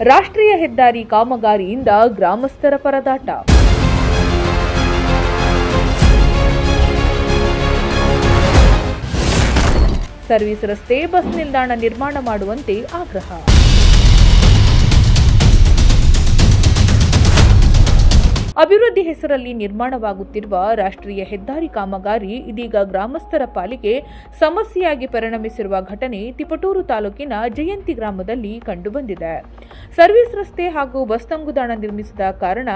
ರಾಷ್ಟ್ರೀಯ ಹೆದ್ದಾರಿ ಕಾಮಗಾರಿಯಿಂದ ಗ್ರಾಮಸ್ಥರ ಪರದಾಟ. ಸರ್ವಿಸ್ ರಸ್ತೆ, ಬಸ್ ನಿಲ್ದಾಣ ನಿರ್ಮಾಣ ಮಾಡುವಂತೆ ಆಗ್ರಹ. ಅಭಿವೃದ್ಧಿ ಹೆಸರಲ್ಲಿ ನಿರ್ಮಾಣವಾಗುತ್ತಿರುವ ರಾಷ್ಟ್ರೀಯ ಹೆದ್ದಾರಿ ಕಾಮಗಾರಿ ಇದೀಗ ಗ್ರಾಮಸ್ಥರ ಪಾಲಿಗೆ ಸಮಸ್ಯೆಯಾಗಿ ಪರಿಣಮಿಸಿರುವ ಘಟನೆ ತಿಪಟೂರು ತಾಲೂಕಿನ ಜಯಂತಿ ಗ್ರಾಮದಲ್ಲಿ ಕಂಡುಬಂದಿದೆ. ಸರ್ವಿಸ್ ರಸ್ತೆ ಹಾಗೂ ಬಸ್ ತಂಗುದಾಣ ನಿರ್ಮಿಸಿದ ಕಾರಣ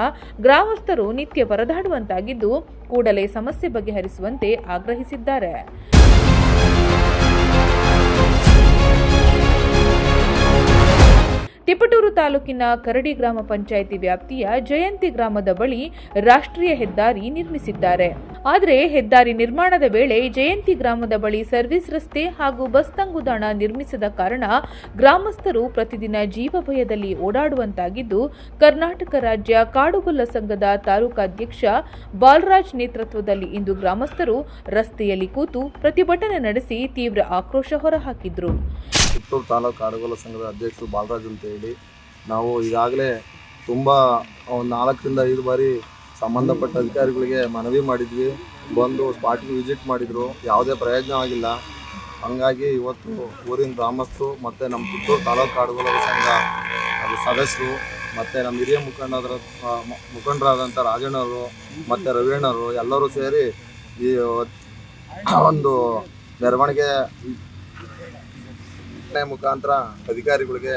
ಗ್ರಾಮಸ್ಥರು ನಿತ್ಯ ಪರದಾಡುವಂತಾಗಿದ್ದು, ಕೂಡಲೇ ಸಮಸ್ಯೆ ಬಗೆಹರಿಸುವಂತೆ ಆಗ್ರಹಿಸಿದ್ದಾರೆ. ತಿಪಟೂರು ತಾಲೂಕಿನ ಕರಡಿ ಗ್ರಾಮ ಪಂಚಾಯಿತಿ ವ್ಯಾಪ್ತಿಯ ಜಯಂತಿ ಗ್ರಾಮದ ಬಳಿ ರಾಷ್ಟ್ರೀಯ ಹೆದ್ದಾರಿ ನಿರ್ಮಿಸಿದ್ದಾರೆ. ಆದರೆ ಹೆದ್ದಾರಿ ನಿರ್ಮಾಣದ ವೇಳೆ ಜಯಂತಿ ಗ್ರಾಮದ ಬಳಿ ಸರ್ವಿಸ್ ರಸ್ತೆ ಹಾಗೂ ಬಸ್ ತಂಗುದಾಣ ನಿರ್ಮಿಸಿದ ಕಾರಣ ಗ್ರಾಮಸ್ಥರು ಪ್ರತಿದಿನ ಜೀವ ಭಯದಲ್ಲಿ ಓಡಾಡುವಂತಾಗಿದ್ದು, ಕರ್ನಾಟಕ ರಾಜ್ಯ ಕಾಡುಗೊಲ್ಲ ಸಂಘದ ತಾಲೂಕಾಧ್ಯಕ್ಷ ಬಾಲರಾಜ್ ನೇತೃತ್ವದಲ್ಲಿ ಇಂದು ಗ್ರಾಮಸ್ಥರು ರಸ್ತೆಯಲ್ಲಿ ಕೂತು ಪ್ರತಿಭಟನೆ ನಡೆಸಿ ತೀವ್ರ ಆಕ್ರೋಶ ಹೊರಹಾಕಿದ್ರು. ತಿಪಟೂರು ತಾಲೂಕು ಕಾಡುಗೊಲ್ಲ ಸಂಘದ ಅಧ್ಯಕ್ಷರು ಬಾಲರಾಜ್ ಅಂತ ಹೇಳಿ ನಾವು ಈಗಾಗಲೇ ತುಂಬ ಒಂದು 4ರಿಂದ 5 ಬಾರಿ ಸಂಬಂಧಪಟ್ಟ ಅಧಿಕಾರಿಗಳಿಗೆ ಮನವಿ ಮಾಡಿದ್ವಿ. ಬಂದು ಸ್ಪಾಟ್ಗೆ ವಿಸಿಟ್ ಮಾಡಿದರು, ಯಾವುದೇ ಪ್ರಯೋಜನವಾಗಿಲ್ಲ. ಹಾಗಾಗಿ ಇವತ್ತು ಊರಿನ ಗ್ರಾಮಸ್ಥರು ಮತ್ತು ನಮ್ಮ ತಿಪಟೂರು ತಾಲೂಕು ಕಾಡುಗೊಲ್ಲ ಸಂಘ ಸದಸ್ಯರು ಮತ್ತು ನಮ್ಮ ಹಿರಿಯ ಮುಖಂಡರಾದಂಥ ರಾಜಣ್ಣವರು ಮತ್ತು ರವಿಯಣ್ಣವರು ಎಲ್ಲರೂ ಸೇರಿ ಈ ಒಂದು ಮೆರವಣಿಗೆ ಮುಖಾಂತರ ಅಧಿಕಾರಿಗಳಿಗೆ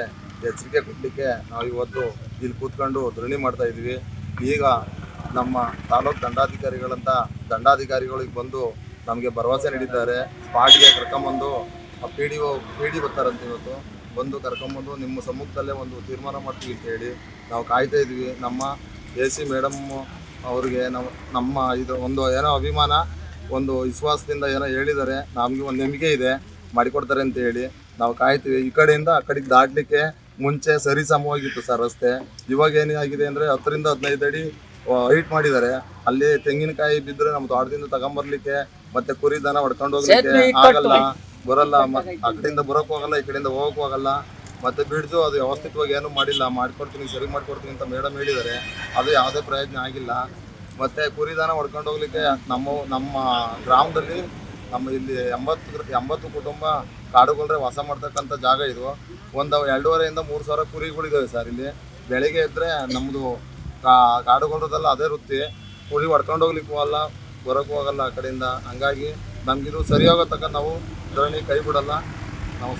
ಎಚ್ಚರಿಕೆ ಕೊಡಲಿಕ್ಕೆ ನಾವು ಇವತ್ತು ಇಲ್ಲಿ ಕೂತ್ಕೊಂಡು ಧರಣಿ ಮಾಡ್ತಾ ಇದ್ವಿ. ಈಗ ನಮ್ಮ ತಾಲೂಕು ದಂಡಾಧಿಕಾರಿಗಳಿಗೆ ಬಂದು ನಮಗೆ ಭರವಸೆ ನೀಡಿದ್ದಾರೆ. ಸ್ಪಾಟ್ಗೆ ಕರ್ಕೊಂಬಂದು ಪಿ ಡಿ ಬರ್ತಾರಂತ ಇವತ್ತು ಬಂದು ಕರ್ಕೊಂಬಂದು ನಿಮ್ಮ ಸಮ್ಮುಖದಲ್ಲೇ ಒಂದು ತೀರ್ಮಾನ ಮಾಡ್ತೀವಿ ಅಂತ ಹೇಳಿ ನಾವು ಕಾಯ್ತಾ ಇದ್ವಿ. ನಮ್ಮ AC ಮೇಡಮ್ ಅವ್ರಿಗೆ ನಮ್ಮ ಇದು ಒಂದು ಏನೋ ಅಭಿಮಾನ, ಒಂದು ವಿಶ್ವಾಸದಿಂದ ಏನೋ ಹೇಳಿದ್ದಾರೆ, ನಮಗೆ ಒಂದು ನಂಬಿಕೆ ಇದೆ ಮಾಡಿಕೊಡ್ತಾರೆ ಅಂತ ಹೇಳಿ ನಾವು ಕಾಯ್ತೀವಿ. ಈ ಕಡೆಯಿಂದ ಆ ಕಡೆಗೆ ದಾಟಲಿಕ್ಕೆ ಮುಂಚೆ ಸರಿ ಸಮವಾಗಿತ್ತು ಸರ್ ರಸ್ತೆ. ಇವಾಗ ಏನಾಗಿದೆ ಅಂದರೆ 10ರಿಂದ 15 ಅಡಿ ಹೈಟ್ ಮಾಡಿದ್ದಾರೆ. ಅಲ್ಲಿ ತೆಂಗಿನಕಾಯಿ ಬಿದ್ದರೆ ನಮ್ಮ ತೋಟದಿಂದ ತಗೊಂಬರ್ಲಿಕ್ಕೆ ಮತ್ತೆ ಕುರಿ ದನ ಹೊಡ್ಕೊಂಡು ಹೋಗ್ಲಿಕ್ಕೆ ಆಗಲ್ಲ, ಬರಲ್ಲ. ಆ ಕಡೆಯಿಂದ ಬರೋಕ್ಕೂ ಆಗಲ್ಲ, ಈ ಕಡೆಯಿಂದ ಹೋಗೋಕ್ಕೂ ಆಗಲ್ಲ. ಮತ್ತೆ ಬಿಡ್ಸು ಅದು ವ್ಯವಸ್ಥಿತವಾಗಿ ಏನೂ ಮಾಡಿಲ್ಲ. ಮಾಡಿಕೊಡ್ತೀನಿ, ಸರಿ ಮಾಡಿಕೊಡ್ತೀನಿ ಅಂತ ಮೇಡಮ್ ಹೇಳಿದ್ದಾರೆ. ಅದು ಯಾವುದೇ ಪ್ರಯೋಜನ ಆಗಿಲ್ಲ. ಮತ್ತು ಕುರಿ ದನ ಹೊಡ್ಕೊಂಡು ಹೋಗ್ಲಿಕ್ಕೆ ನಮ್ಮ ಗ್ರಾಮದಲ್ಲಿ ನಮ್ಮ ಇಲ್ಲಿ 80 ಕುಟುಂಬ ಕಾಡುಗೊಲ್ಲರೆ ವಾಸ ಮಾಡ್ತಕ್ಕಂಥ ಜಾಗ ಇದು. ಒಂದು 2,500ರಿಂದ 3,000 ಕುರಿಗಳಿದ್ದಾವೆ ಸರ್ ಇಲ್ಲಿ. ಬೆಳಗ್ಗೆ ಇದ್ದರೆ ನಮ್ಮದು ಕಾಡುಗೊಲ್ಲರದಲ್ಲ ಅದೇ ವೃತ್ತಿ. ಕುರಿ ಹೊಡ್ಕೊಂಡು ಹೋಗ್ಲಿಕ್ಕೂ ಆಗಲ್ಲ, ಬರೋಕ್ಕೂ ಆಗಲ್ಲ ಆ ಕಡೆಯಿಂದ. ಹಂಗಾಗಿ ನಮಗಿದು ಸರಿ ಹೋಗೋ ತಕ್ಕ ನಾವು ಧರಣಿ ಕೈ ಬಿಡಲ್ಲ ನಾವು.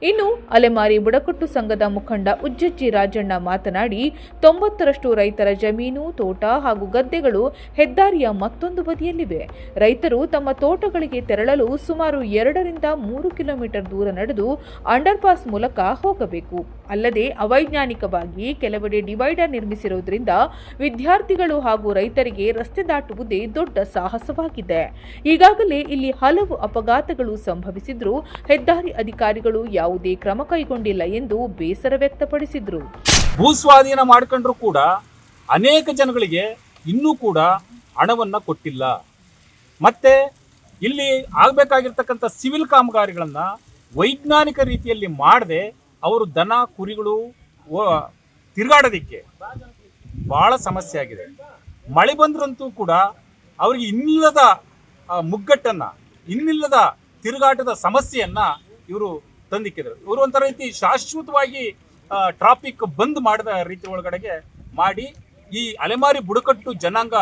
ಇನ್ನು ಅಲೆಮಾರಿ ಬುಡಕಟ್ಟು ಸಂಘದ ಮುಖಂಡ ಉಜ್ಜಜ್ಜಿ ರಾಜಣ್ಣ ಮಾತನಾಡಿ, 90ರಷ್ಟು ರೈತರ ಜಮೀನು, ತೋಟ ಹಾಗೂ ಗದ್ದೆಗಳು ಹೆದ್ದಾರಿಯ ಮತ್ತೊಂದು ಬದಿಯಲ್ಲಿವೆ. ರೈತರು ತಮ್ಮ ತೋಟಗಳಿಗೆ ತೆರಳಲು ಸುಮಾರು 2ರಿಂದ 3 ಕಿಲೋಮೀಟರ್ ದೂರ ನಡೆದು ಅಂಡರ್ಪಾಸ್ ಮೂಲಕ ಹೋಗಬೇಕು. ಅಲ್ಲದೆ ಅವೈಜ್ಞಾನಿಕವಾಗಿ ಕೆಲವೆಡೆ ಡಿವೈಡರ್ ನಿರ್ಮಿಸಿರುವುದರಿಂದ ವಿದ್ಯಾರ್ಥಿಗಳು ಹಾಗೂ ರೈತರಿಗೆ ರಸ್ತೆ ದಾಟುವುದೇ ದೊಡ್ಡ ಸಾಹಸವಾಗಿದೆ. ಈಗಾಗಲೇ ಇಲ್ಲಿ ಹಲವು ಅಪಘಾತಗಳು ಸಂಭವಿಸಿದ್ರೂ ಹೆದ್ದಾರಿ ಅಧಿಕಾರಿಗಳು ಯಾವುದೇ ಕ್ರಮ ಕೈಗೊಂಡಿಲ್ಲ ಎಂದು ಬೇಸರ ವ್ಯಕ್ತಪಡಿಸಿದರು. ಭೂಸ್ವಾಧೀನ ಮಾಡಿಕೊಂಡ್ರು ಕೂಡ ಅನೇಕ ಜನಗಳಿಗೆ ಇನ್ನೂ ಕೂಡ ಹಣವನ್ನು ಕೊಟ್ಟಿಲ್ಲ. ಮತ್ತೆ ಇಲ್ಲಿ ಆಗಬೇಕಾಗಿರ್ತಕ್ಕಂಥ ಸಿವಿಲ್ ಕಾಮಗಾರಿಗಳನ್ನು ವೈಜ್ಞಾನಿಕ ರೀತಿಯಲ್ಲಿ ಮಾಡದೆ ಅವರು ದನ ಕುರಿಗಳು ತಿರುಗಾಡೋದಕ್ಕೆ ಭಾಳ ಸಮಸ್ಯೆ ಆಗಿದೆ. ಮಳೆ ಬಂದ್ರಂತೂ ಕೂಡ ಅವರಿಗೆ ಇನ್ನಿಲ್ಲದ ಮುಗ್ಗಟ್ಟನ್ನು, ಇನ್ನಿಲ್ಲದ ತಿರುಗಾಟದ ಸಮಸ್ಯೆಯನ್ನು ಇವರು ತಂದಿಕ್ಕಿದ್ರು. ಇವರು ಒಂಥರ ರೀತಿ ಶಾಶ್ವತವಾಗಿ ಟ್ರಾಫಿಕ್ ಬಂದ್ ಮಾಡಿದ ರೀತಿ ಒಳಗಡೆಗೆ ಮಾಡಿ ಈ ಅಲೆಮಾರಿ ಬುಡಕಟ್ಟು ಜನಾಂಗ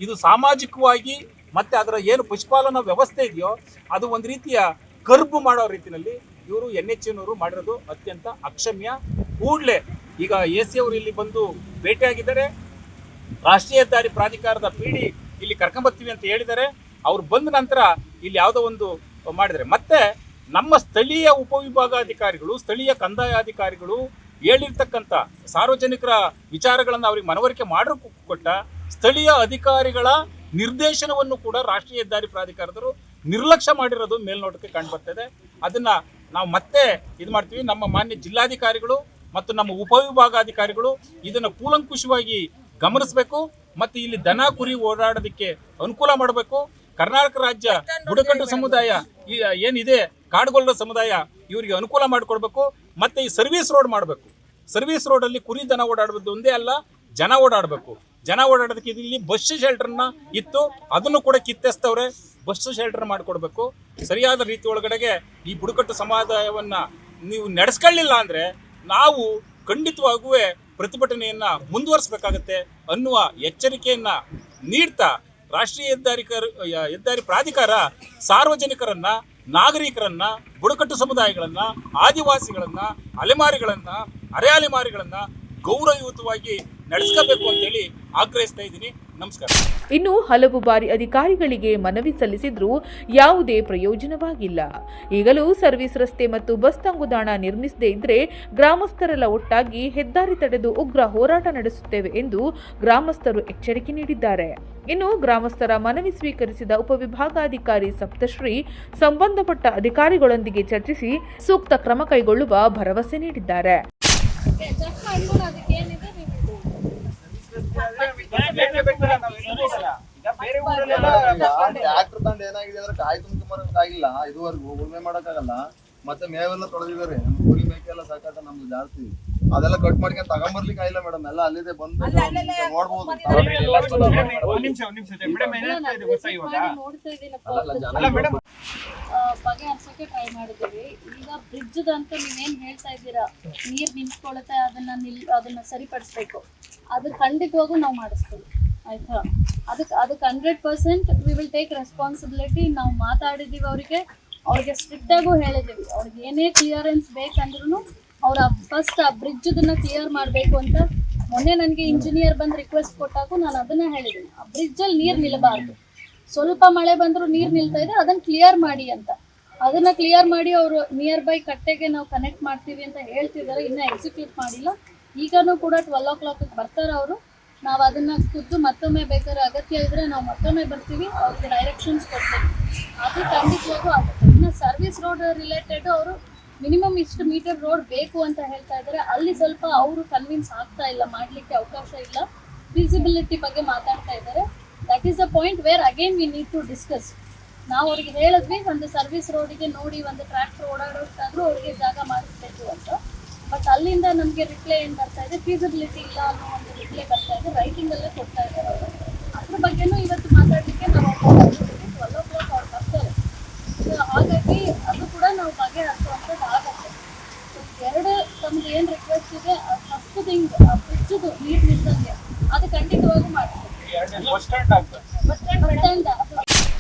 ಇದು ಸಾಮಾಜಿಕವಾಗಿ ಮತ್ತೆ ಅದರ ಏನು ಪಶುಪಾಲನಾ ವ್ಯವಸ್ಥೆ ಇದೆಯೋ ಅದು ಒಂದು ರೀತಿಯ ಕರ್ಬು ಮಾಡೋ ರೀತಿಯಲ್ಲಿ ಇವರು NHನವರು ಮಾಡಿರೋದು ಅತ್ಯಂತ ಅಕ್ಷಮ್ಯ. ಕೂಡಲೇ ಈಗ AC ಅವರು ಇಲ್ಲಿ ಬಂದು ಭೇಟಿಯಾಗಿದ್ದಾರೆ. ರಾಷ್ಟ್ರೀಯ ಹೆದ್ದಾರಿ ಪ್ರಾಧಿಕಾರದ PD ಇಲ್ಲಿ ಕರ್ಕೊಂಬರ್ತೀವಿ ಅಂತ ಹೇಳಿದ್ದಾರೆ. ಅವ್ರು ಬಂದ ನಂತರ ಇಲ್ಲಿ ಯಾವುದೋ ಒಂದು ಮಾಡಿದರೆ ಮತ್ತೆ ನಮ್ಮ ಸ್ಥಳೀಯ ಉಪವಿಭಾಗಾಧಿಕಾರಿಗಳು, ಸ್ಥಳೀಯ ಕಂದಾಯ ಅಧಿಕಾರಿಗಳು ಹೇಳಿರ್ತಕ್ಕಂಥ ಸಾರ್ವಜನಿಕರ ವಿಚಾರಗಳನ್ನು ಅವ್ರಿಗೆ ಮನವರಿಕೆ ಮಾಡೋಕ್ಕೂ ಕೊಟ್ಟ ಸ್ಥಳೀಯ ಅಧಿಕಾರಿಗಳ ನಿರ್ದೇಶನವನ್ನು ಕೂಡ ರಾಷ್ಟ್ರೀಯ ಹೆದ್ದಾರಿ ಪ್ರಾಧಿಕಾರದವರು ನಿರ್ಲಕ್ಷ್ಯ ಮಾಡಿರೋದು ಮೇಲ್ನೋಟಕ್ಕೆ ಕಂಡುಬರ್ತದೆ. ಅದನ್ನು ನಾವು ಮತ್ತೆ ಇದು ಮಾಡ್ತೀವಿ. ನಮ್ಮ ಮಾನ್ಯ ಜಿಲ್ಲಾಧಿಕಾರಿಗಳು ಮತ್ತು ನಮ್ಮ ಉಪವಿಭಾಗಾಧಿಕಾರಿಗಳು ಇದನ್ನು ಕೂಲಂಕುಷವಾಗಿ ಗಮನಿಸಬೇಕು ಮತ್ತು ಇಲ್ಲಿ ದನ ಕುರಿ ಓಡಾಡೋದಕ್ಕೆ ಅನುಕೂಲ ಮಾಡಬೇಕು. ಕರ್ನಾಟಕ ರಾಜ್ಯ ಬುಡಕಟ್ಟು ಸಮುದಾಯ ಏನಿದೆ ಕಾಡುಗೊಲ್ಲ ಸಮುದಾಯ ಇವರಿಗೆ ಅನುಕೂಲ ಮಾಡಿಕೊಡ್ಬೇಕು. ಮತ್ತು ಈ ಸರ್ವಿಸ್ ರೋಡ್ ಮಾಡಬೇಕು. ಸರ್ವಿಸ್ ರೋಡಲ್ಲಿ ಕುರಿ ದನ ಓಡಾಡೋದು ಒಂದೇ ಅಲ್ಲ, ಜನ ಓಡಾಡಬೇಕು. ಜನ ಓಡಾಡೋದಕ್ಕೆ ಇಲ್ಲಿ ಬಸ್ ಶೆಲ್ಟರ್ನ ಇತ್ತು, ಅದನ್ನು ಕೂಡ ಕಿತ್ತೆಸ್ತವ್ರೆ. ಬಸ್ ಶೆಲ್ಟರ್ ಮಾಡಿಕೊಡ್ಬೇಕು. ಸರಿಯಾದ ರೀತಿ ಒಳಗಡೆಗೆ ಈ ಬುಡಕಟ್ಟು ಸಮುದಾಯವನ್ನು ನೀವು ನಡೆಸ್ಕೊಳ್ಳಿಲ್ಲ ಅಂದರೆ ನಾವು ಖಂಡಿತವಾಗೂ ಪ್ರತಿಭಟನೆಯನ್ನು ಮುಂದುವರಿಸಬೇಕಾಗತ್ತೆ ಅನ್ನುವ ಎಚ್ಚರಿಕೆಯನ್ನು ನೀಡ್ತಾ ರಾಷ್ಟ್ರೀಯ ಹೆದ್ದಾರಿ ಪ್ರಾಧಿಕಾರ ಸಾರ್ವಜನಿಕರನ್ನು, ನಾಗರಿಕರನ್ನು, ಬುಡಕಟ್ಟು ಸಮುದಾಯಗಳನ್ನು, ಆದಿವಾಸಿಗಳನ್ನು, ಅಲೆಮಾರಿಗಳನ್ನು, ಅರೆ ಅಲೆಮಾರಿಗಳನ್ನು ಗೌರವಯುತವಾಗಿ ನಡೆಸ್ಕೋಬೇಕು ಅಂತೇಳಿ ಆಗ್ರಹಿಸ್ತಾ ಇದ್ದೀನಿ. ನಮಸ್ಕಾರ. ಇನ್ನು ಹಲವು ಬಾರಿ ಅಧಿಕಾರಿಗಳಿಗೆ ಮನವಿ ಸಲ್ಲಿಸಿದ್ರೂ ಯಾವುದೇ ಪ್ರಯೋಜನವಾಗಿಲ್ಲ. ಈಗಲೂ ಸರ್ವಿಸ್ ರಸ್ತೆ ಮತ್ತು ಬಸ್ ತಂಗುದಾಣ ನಿರ್ಮಿಸದೇ ಇದ್ರೆ ಗ್ರಾಮಸ್ಥರೆಲ್ಲ ಒಟ್ಟಾಗಿ ಹೆದ್ದಾರಿ ತಡೆದು ಉಗ್ರ ಹೋರಾಟ ನಡೆಸುತ್ತೇವೆ ಎಂದು ಗ್ರಾಮಸ್ಥರು ಎಚ್ಚರಿಕೆ ನೀಡಿದ್ದಾರೆ. ಇನ್ನು ಗ್ರಾಮಸ್ಥರ ಮನವಿ ಸ್ವೀಕರಿಸಿದ ಉಪವಿಭಾಗಾಧಿಕಾರಿ ಸಪ್ತಶ್ರೀ ಸಂಬಂಧಪಟ್ಟ ಅಧಿಕಾರಿಗಳೊಂದಿಗೆ ಚರ್ಚಿಸಿ ಸೂಕ್ತ ಕ್ರಮ ಕೈಗೊಳ್ಳುವ ಭರವಸೆ ನೀಡಿದ್ದಾರೆ. ಟ್ರ್ಯಾಕ್ಟರ್ ತಂಡ ಏನಾಗಿದೆ ಅಂದ್ರೆ ಕಾಯಿ ತುಂಬಿಲ್ಲ, ಇದುವರೆಗೂ ಉಳುಮೆ ಮಾಡಕ್ಕಾಗಲ್ಲ. ಮತ್ತೆ ಮೇವೆಲ್ಲ ತೊಳೆದಿದ್ದಾರೆ, ಕುರಿ ಮೇಕೆ ಎಲ್ಲ ಸಾಕಾಟ ನಮ್ದು ಜಾಸ್ತಿ. ಅದೆಲ್ಲ ಕಟ್ ಮಾಡ್ಕೊಂಡು ತಗೊಂಬರ್ಲಿಕ್ಕೆ ಆಗಿಲ್ಲ ಮೇಡಮ್. ಎಲ್ಲ ಅಲ್ಲಿದೆ ಬಂದು ನೋಡ್ಬೋದು. ಬಗೆಹರಿಸೋಕೆ ಟ್ರೈ ಮಾಡಿದ್ದೀವಿ. ಈಗ ಬ್ರಿಡ್ಜ್ ಅಂತ ನೀವೇನ್ ಹೇಳ್ತಾ ಇದ್ದೀರಾ, ನೀರ್ ನಿಂತ್ಕೊಳ್ಳುತ್ತೆ, ಅದನ್ನ ಸರಿಪಡಿಸ್ಬೇಕು. ಅದು ಖಂಡಿತವಾಗೂ ನಾವು ಮಾಡಿಸ್ತೀವಿ, ಆಯ್ತಾ? ಅದಕ್ಕೆ 100% ವಿ ವಿಲ್ ಟೇಕ್ ರೆಸ್ಪಾನ್ಸಿಬಿಲಿಟಿ. ನಾವು ಮಾತಾಡಿದ್ದೀವಿ ಅವ್ರಿಗೆ ಸ್ಟ್ರಿಕ್ಟ್ ಆಗು ಹೇಳಿದ್ದೀವಿ. ಅವ್ರಿಗೆ ಏನೇ ಕ್ಲಿಯರೆನ್ಸ್ ಬೇಕಂದ್ರೂ ಅವ್ರ ಫಸ್ಟ್ ಆ ಬ್ರಿಡ್ಜನ್ನ ಕ್ಲಿಯರ್ ಮಾಡಬೇಕು ಅಂತ. ಮೊನ್ನೆ ನನಗೆ ಇಂಜಿನಿಯರ್ ಬಂದು ರಿಕ್ವೆಸ್ಟ್ ಕೊಟ್ಟಾಗೂ ನಾನು ಅದನ್ನ ಹೇಳಿದ್ದೀನಿ, ಆ ಬ್ರಿಡ್ಜಲ್ಲಿ ನೀರು ನಿಲ್ಲಬಾರ್ದು. ಸ್ವಲ್ಪ ಮಳೆ ಬಂದರೂ ನೀರು ನಿಲ್ತಾ ಇದೆ, ಅದನ್ನು ಕ್ಲಿಯರ್ ಮಾಡಿ ಅಂತ. ಅದನ್ನ ಕ್ಲಿಯರ್ ಮಾಡಿ ಅವರು ನಿಯರ್ ಬೈ ಕಟ್ಟೆಗೆ ನಾವು ಕನೆಕ್ಟ್ ಮಾಡ್ತೀವಿ ಅಂತ ಹೇಳ್ತಿದ್ದಾರೆ. ಇನ್ನೂ ಎಕ್ಸಿಕ್ಯೂಟ್ ಮಾಡಿಲ್ಲ. ಈಗನೂ ಕೂಡ 12 o'clock ಬರ್ತಾರೆ ಅವರು. ನಾವು ಅದನ್ನ ಖುದ್ದು ಮತ್ತೊಮ್ಮೆ ಬೇಕಾದ್ರೆ ಅಗತ್ಯ ಇದ್ರೆ ನಾವು ಮತ್ತೊಮ್ಮೆ ಬರ್ತೀವಿ, ಅವ್ರಿಗೆ ಡೈರೆಕ್ಷನ್ಸ್ ಕೊಡ್ತೀವಿ. ಅದು ಖಂಡಿತವಾಗೂ ಆಗುತ್ತೆ. ಇನ್ನು ಸರ್ವಿಸ್ ರೋಡ್ ರಿಲೇಟೆಡ್ ಅವರು ಮಿನಿಮಮ್ ಇಷ್ಟು ಮೀಟರ್ ರೋಡ್ ಬೇಕು ಅಂತ ಹೇಳ್ತಾ ಇದ್ದಾರೆ. ಅಲ್ಲಿ ಸ್ವಲ್ಪ ಅವರು ಕನ್ವಿನ್ಸ್ ಆಗ್ತಾ ಇಲ್ಲ, ಮಾಡಲಿಕ್ಕೆ ಅವಕಾಶ ಇಲ್ಲ. ಫೀಸಿಬಿಲಿಟಿ ಬಗ್ಗೆ ಮಾತಾಡ್ತಾ ಇದ್ದಾರೆ. That is a point where again we need to discuss. ನಾವು ಅವ್ರಿಗೆ ಹೇಳಿದ್ವಿ, ಒಂದು ಸರ್ವಿಸ್ ರೋಡಿಗೆ ನೋಡಿ ಒಂದು ಟ್ರ್ಯಾಕ್ಟರ್ ಓಡಾಡೋಕ್ಕಾದ್ರೂ ಅವ್ರಿಗೆ ಜಾಗ ಮಾಡಿಸ್ಬೇಕು ಅಂತ. ಬಟ್ ಅಲ್ಲಿಂದ ನಮಗೆ ರಿಪ್ಲೈ ಏನು ಬರ್ತಾ ಇದೆ, ಫೀಸಿಬಿಲಿಟಿ ಇಲ್ಲ ಅನ್ನೋ ಒಂದು ರಿಪ್ಲೈ ಬರ್ತಾ ಇದೆ. ರೈಟಿಂಗಲ್ಲೇ ಕೊಡ್ತಾ ಇದ್ದಾರೆ ಅವರು. ಅದ್ರ ಬಗ್ಗೆನೂ ಇವತ್ತು ಮಾತಾಡಲಿಕ್ಕೆ ನಾವು 12 o'clock ಅವ್ರು ಬರ್ತಾರೆ. ಹಾಗಾಗಿ ಅದು ಕೂಡ ನಾವು ಬಗೆಹರಿಸುವಂಥದ್ದು ಆಗುತ್ತೆ. ಎರಡು ತಮ್ದು ಏನು ರಿಕ್ವೆಸ್ಟ್ ಇದೆ, ಫಸ್ಟ್ ಥಿಂಗ್ ಬ್ರಿಡ್ಜದು ನೀರು ನಿಲ್ದಂಗೆ ಅದು ಖಂಡಿತವಾಗೂ ಮಾಡ್ತೀವಿ. ಬಸ್ ಸ್ಟ್ಯಾಂಡ್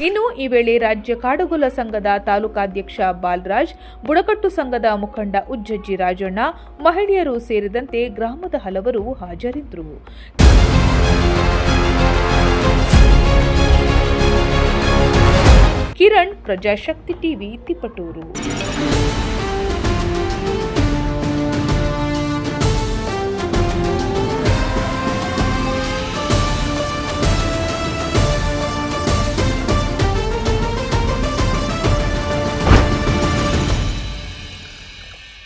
ಇನ್ನು ಈ ವೇಳೆ ರಾಜ್ಯ ಕಾಡುಗೊಲ್ಲ ಸಂಘದ ತಾಲೂಕಾಧ್ಯಕ್ಷ ಬಾಲರಾಜ್, ಬುಡಕಟ್ಟು ಸಂಘದ ಮುಖಂಡ ಉಜ್ಜಜ್ಜಿ ರಾಜಣ್ಣ, ಮಹಿಳೆಯರು ಸೇರಿದಂತೆ ಗ್ರಾಮದ ಹಲವರು ಹಾಜರಿದ್ದರು. ಕಿರಣ್, ಪ್ರಜಾಶಕ್ತಿ ಟಿವಿ, ತಿಪಟೂರು.